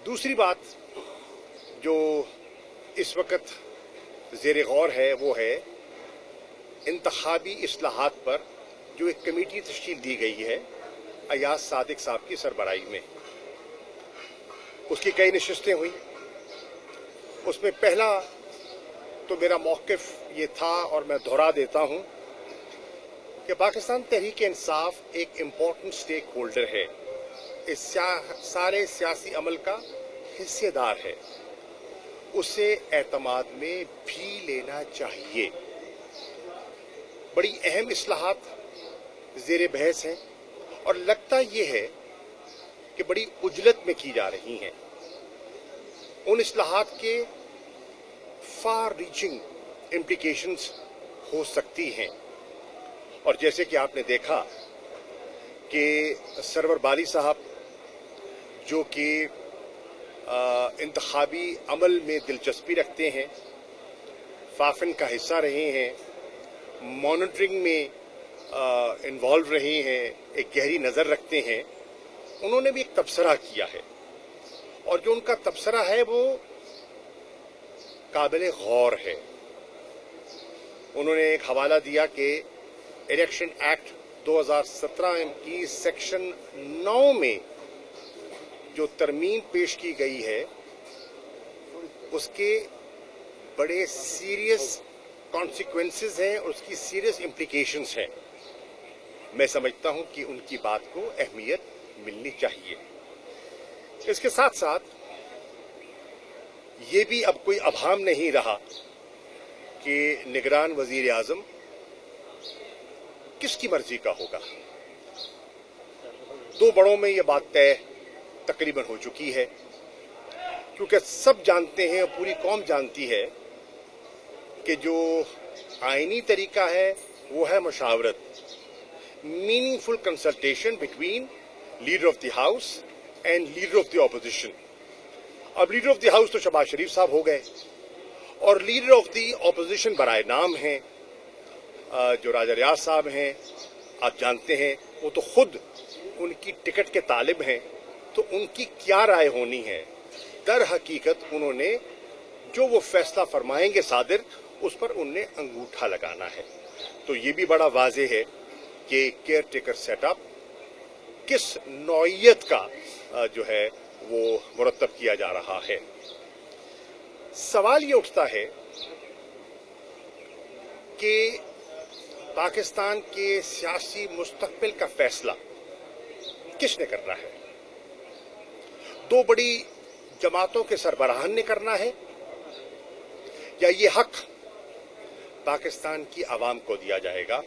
दूसरी बात जो इस वक्त ज़ेर गौर है वो है इंतखाबी इस्लाहात पर जो एक कमेटी तश्कील दी गई है अयाज सादिक साहब की सरबराही में। उसकी कई नशिस्तें हुई। उसमें पहला तो मेरा मौक़िफ़ ये था और मैं दोहरा देता हूँ कि पाकिस्तान तहरीक इंसाफ एक इम्पोर्टेंट स्टेक होल्डर है, इस सारे सियासी अमल का हिस्सेदार है, उसे एतमाद में भी लेना चाहिए। बड़ी अहम इस्लाहात ज़ेर बहस हैं और लगता ये है कि बड़ी उजलत में की जा रही हैं। उन इस्लाहात के फार रीचिंग इम्प्लिकेशंस हो सकती हैं और जैसे कि आपने देखा कि सरवर बारी साहब जो कि इंतखाबी अमल में दिलचस्पी रखते हैं, फाफिन का हिस्सा रहे हैं, मॉनिटरिंग में इन्वॉल्व रहे हैं, एक गहरी नज़र रखते हैं, उन्होंने भी एक तबसरा किया है और जो उनका तबसरा है वो काबिल गौर है। उन्होंने एक हवाला दिया कि इलेक्शन एक्ट 2017 की सेक्शन 9 में जो तरमीम पेश की गई है उसके बड़े सीरियस कॉन्सिक्वेंसेस हैं और उसकी सीरियस इम्प्लिकेशंस हैं। मैं समझता हूं कि उनकी बात को अहमियत मिलनी चाहिए। इसके साथ साथ ये भी अब कोई अभाम नहीं रहा कि निगरान वजीर आज़म किसकी मर्जी का होगा। दो बड़ों में ये बात तय तकरीबन हो चुकी है, क्योंकि सब जानते हैं और पूरी कौम जानती है कि जो आईनी तरीका है वो है मशावरत, meaningful consultation between leader of the house and leader of the opposition. अब लीडर ऑफ द हाउस तो शहबाज शरीफ साहब हो गए और लीडर ऑफ द ऑपोजिशन बराए नाम हैं जो राजा रियाज साहब हैं। आप जानते हैं वो तो खुद उनकी टिकट के तालिब हैं, तो उनकी क्या राय होनी है। दर हकीकत उन्होंने जो वो फैसला फरमाएंगे सादिर, उस पर उन्हें अंगूठा लगाना है। तो ये भी बड़ा वाज़ेह है कि केयर टेकर सेटअप किस नौइयत का जो है वो मुरतब किया जा रहा है। सवाल ये उठता है कि पाकिस्तान के सियासी मुस्तकबिल का फैसला किसने करना है। दो बड़ी जमातों के सरबराहान ने करना है या ये हक पाकिस्तान की आवाम को दिया जाएगा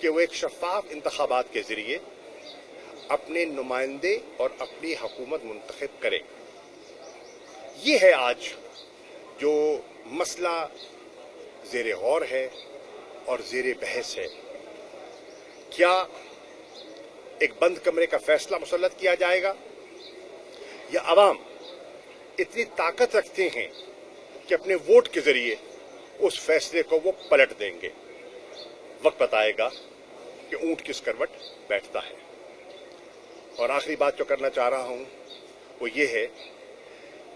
कि वो एक शफाफ इंतखाबात के जरिए अपने नुमाइंदे और अपनी हुकूमत मुंतखब करे। ये है आज जो मसला ज़ेर गौर है और ज़ेर बहस है। क्या एक बंद कमरे का फैसला मुसल्लत किया जाएगा या अवाम इतनी ताकत रखते हैं कि अपने वोट के जरिए उस फैसले को वो पलट देंगे। वक्त बताएगा कि ऊंट किस करवट बैठता है। और आखिरी बात जो करना चाह रहा हूं वो ये है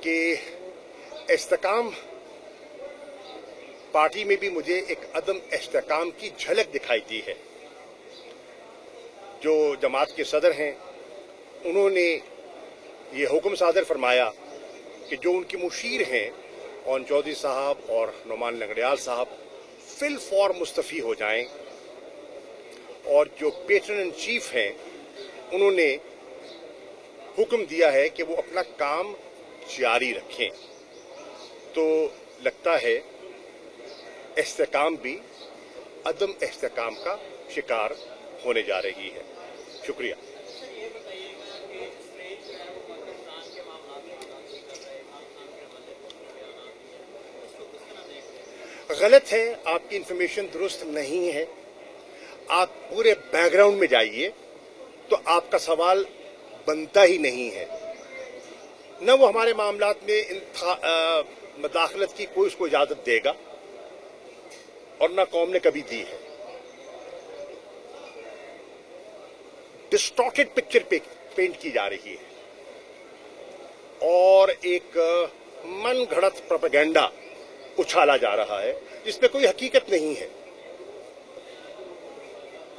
कि इस्तेकाम पार्टी में भी मुझे एक अदम इस्तेकाम की झलक दिखाई दी है। जो जमात के सदर हैं उन्होंने ये हुक्म सादर फरमाया कि जो उनके मुशीर हैं ओन चौधरी साहब और नुमान लंगड़ियाल साहब फिल फॉर मुस्तफ़ी हो जाएं और जो पेट्रन इन चीफ हैं उन्होंने हुक्म दिया है कि वो अपना काम जारी रखें। तो लगता है इस्तेकाम भी अदम इस्तेकाम का शिकार होने जा रही है। शुक्रिया। गलत है, आपकी इंफॉर्मेशन दुरुस्त नहीं है। आप पूरे बैकग्राउंड में जाइए तो आपका सवाल बनता ही नहीं है। न वो हमारे मामलात में मदाखलत की कोई उसको इजाजत देगा और न कौम ने कभी दी है। डिस्टॉर्टेड पिक्चर पेंट की जा रही है। اور ایک من गढ़ंत प्रोपेगेंडा उछाला जा रहा है जिसमें कोई हकीकत नहीं है।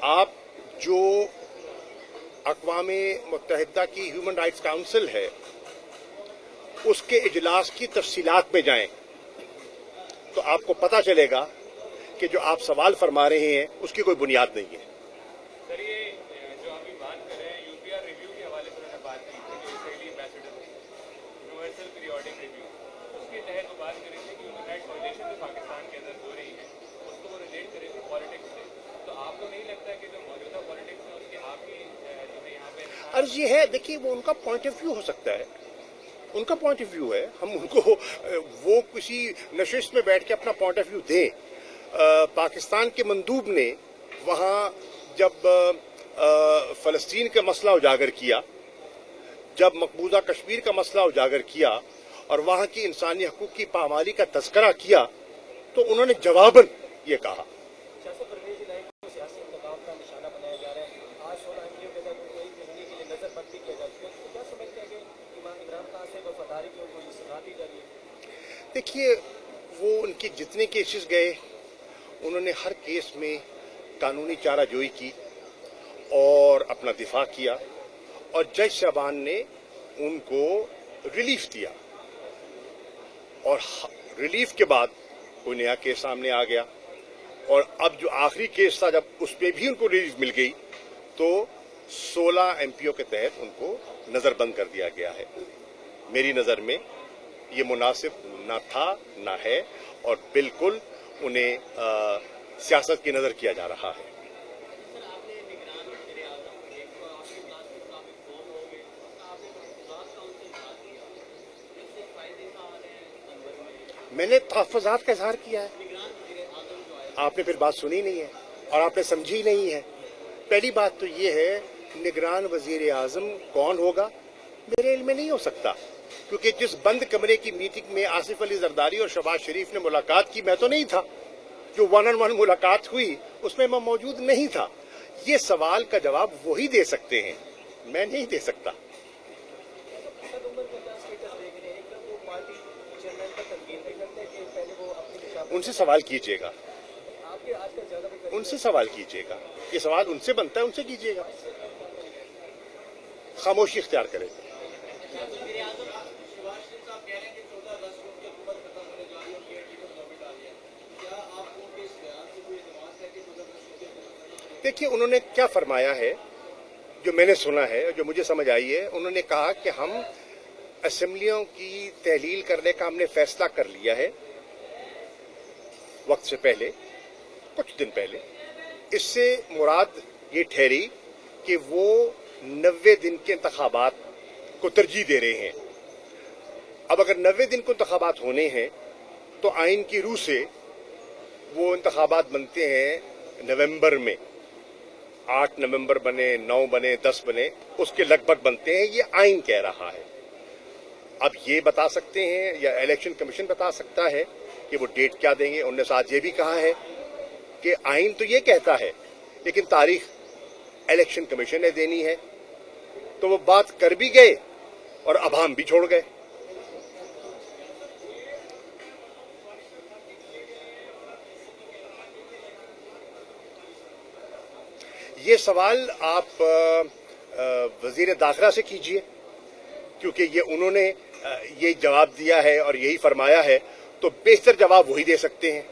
आप जो अक़वाम मुत्तहिदा की ह्यूमन राइट्स काउंसिल है उसके इजलास की तफसीलात में जाएं तो आपको पता चलेगा कि जो आप सवाल फरमा रहे हैं उसकी कोई बुनियाद नहीं है। सर, ये जो अभी बात कर रहे हैं यूपीआर रिव्यू के हवाले से उन्होंने बात की थी, जो इसराइली एम्बेसडर थे, यूनिवर्सल पीरियोडिक रिव्यू, उसके तहत वो बात कर रहे थे कि ह्यूमन राइट्स वायलेशन जो पाकिस्तान के अंदर हो रही है उसको वो रिलेट कर रहे थे पॉलिटिक्स से। तो आपको नहीं लगता कि जो मौजूदा पॉलिटिक्स है उसके आप ही जो है यहाँ पे अर्ज ये है, देखिए वो उनका पॉइंट ऑफ व्यू हो सकता है, उनका पॉइंट ऑफ व्यू है, हम उनको वो किसी नशिस्त में बैठ के अपना पॉइंट ऑफ व्यू दें। पाकिस्तान के मंदूब ने वहाँ जब फ़लस्तीन का मसला उजागर किया, जब मकबूजा कश्मीर का मसला उजागर किया और वहाँ की इंसानी हकूक़ की पामाली का तज़किरा किया तो उन्होंने जवाबन ये कहा। देखिए, वो उनके जितने केसेस गए उन्होंने हर केस में कानूनी चाराजोई की और अपना दिफा किया और जज साहबान ने उनको रिलीफ दिया और रिलीफ के बाद कोई नया केस सामने आ गया और अब जो आखिरी केस था जब उस पर भी उनको रिलीफ मिल गई तो 16 एमपीओ के तहत उनको नज़रबंद कर दिया गया है। मेरी नज़र में ये मुनासिब ना था ना है और बिल्कुल उन्हें सियासत की नज़र किया जा रहा है। मैंने तहफ़्फ़ुज़ात का इज़हार किया है, आपने फिर बात सुनी नहीं है और आपने समझी नहीं है। पहली बात तो ये है, निगरान वज़ीर आज़म कौन होगा मेरे इल्म में नहीं हो सकता, क्योंकि जिस बंद कमरे की मीटिंग में आसिफ अली जरदारी और शहबाज शरीफ ने मुलाकात की मैं तो नहीं था, जो वन ऑन वन मुलाकात हुई उसमें मैं मौजूद नहीं था। ये सवाल का जवाब वही दे सकते हैं, मैं नहीं दे सकता। उनसे सवाल कीजिएगा, उनसे सवाल कीजिएगा, ये सवाल उनसे बनता है, उनसे कीजिएगा, खामोशी इख्तियार करें। देखिए, उन्होंने क्या फरमाया है जो मैंने सुना है, जो मुझे समझ आई है, उन्होंने कहा कि हम असेंबलियों की तहलील करने का हमने फैसला कर लिया है वक्त से पहले, कुछ दिन पहले। इससे मुराद ये ठहरी कि वो 90 दिन के इंतखाबात को तरजीह दे रहे हैं। अब अगर 90 दिन को इंतखाबात होने हैं तो आइन की रूह से वो इंतखाबात बनते हैं नवंबर में, 8 नवंबर बने, 9 बने, 10 बने, उसके लगभग बनते हैं, ये आइन कह रहा है। अब ये बता सकते हैं या इलेक्शन कमीशन बता सकता है कि वो डेट क्या देंगे। उन्होंने साथ ये भी कहा है कि आइन तो ये कहता है लेकिन तारीख इलेक्शन कमीशन ने देनी है, तो वो बात कर भी गए और अभाम भी छोड़ गए। ये सवाल आप वजीर दाखिला से कीजिए, क्योंकि ये उन्होंने ये जवाब दिया है और यही फरमाया है, तो बेहतर जवाब वही दे सकते हैं।